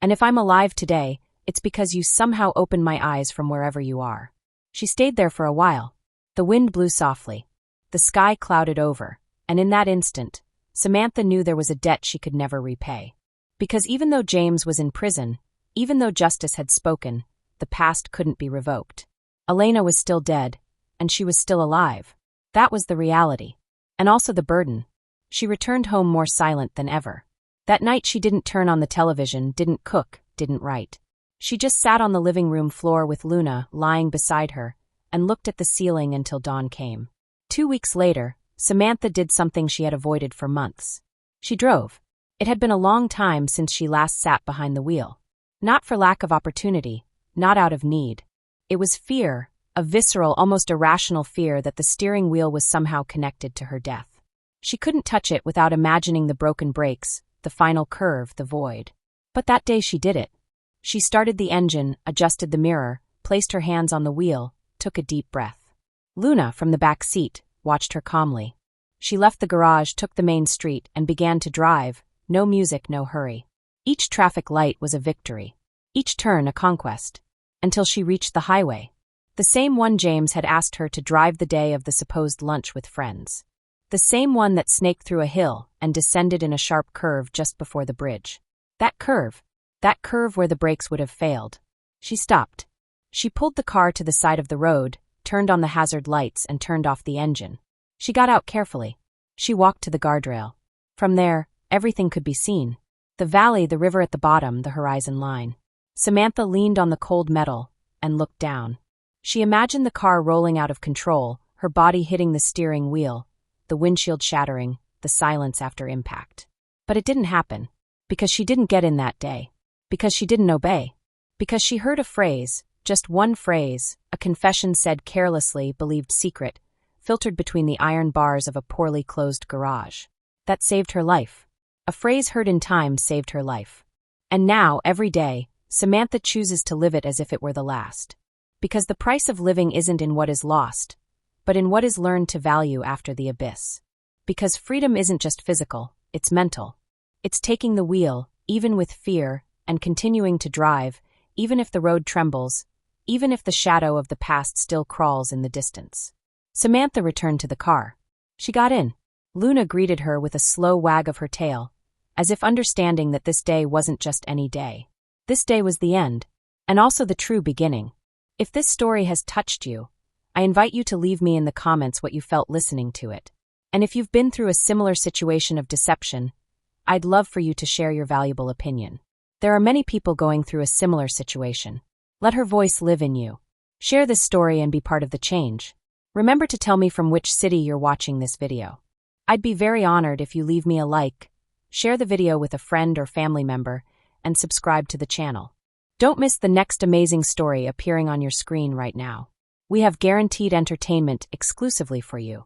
And if I'm alive today, it's because you somehow opened my eyes from wherever you are. She stayed there for a while. The wind blew softly. The sky clouded over, and in that instant, Samantha knew there was a debt she could never repay. Because even though James was in prison, even though justice had spoken, the past couldn't be revoked. Elena was still dead, and she was still alive. That was the reality. And also the burden. She returned home more silent than ever. That night she didn't turn on the television, didn't cook, didn't write. She just sat on the living room floor with Luna lying beside her and looked at the ceiling until dawn came. 2 weeks later, Samantha did something she had avoided for months. She drove. It had been a long time since she last sat behind the wheel. Not for lack of opportunity, not out of need. It was fear, a visceral, almost irrational fear that the steering wheel was somehow connected to her death. She couldn't touch it without imagining the broken brakes, the final curve, the void. But that day she did it. She started the engine, adjusted the mirror, placed her hands on the wheel, took a deep breath. Luna, from the back seat, watched her calmly. She left the garage, took the main street, and began to drive, no music, no hurry. Each traffic light was a victory. Each turn a conquest. Until she reached the highway. The same one James had asked her to drive the day of the supposed lunch with friends. The same one that snaked through a hill and descended in a sharp curve just before the bridge. That curve where the brakes would have failed. She stopped. She pulled the car to the side of the road, turned on the hazard lights and turned off the engine. She got out carefully. She walked to the guardrail. From there, everything could be seen. The valley, the river at the bottom, the horizon line. Samantha leaned on the cold metal and looked down. She imagined the car rolling out of control, her body hitting the steering wheel, the windshield shattering, the silence after impact. But it didn't happen. Because she didn't get in that day. Because she didn't obey. Because she heard a phrase, just one phrase, a confession said carelessly, believed secret, filtered between the iron bars of a poorly closed garage. That saved her life. A phrase heard in time saved her life. And now, every day, Samantha chooses to live it as if it were the last. Because the price of living isn't in what is lost, but in what is learned to value after the abyss. Because freedom isn't just physical, it's mental. It's taking the wheel, even with fear, and continuing to drive, even if the road trembles, even if the shadow of the past still crawls in the distance. Samantha returned to the car. She got in. Luna greeted her with a slow wag of her tail, as if understanding that this day wasn't just any day. This day was the end, and also the true beginning. If this story has touched you, I invite you to leave me in the comments what you felt listening to it. And if you've been through a similar situation of deception, I'd love for you to share your valuable opinion. There are many people going through a similar situation. Let her voice live in you. Share this story and be part of the change. Remember to tell me from which city you're watching this video. I'd be very honored if you leave me a like, share the video with a friend or family member, and subscribe to the channel. Don't miss the next amazing story appearing on your screen right now. We have guaranteed entertainment exclusively for you.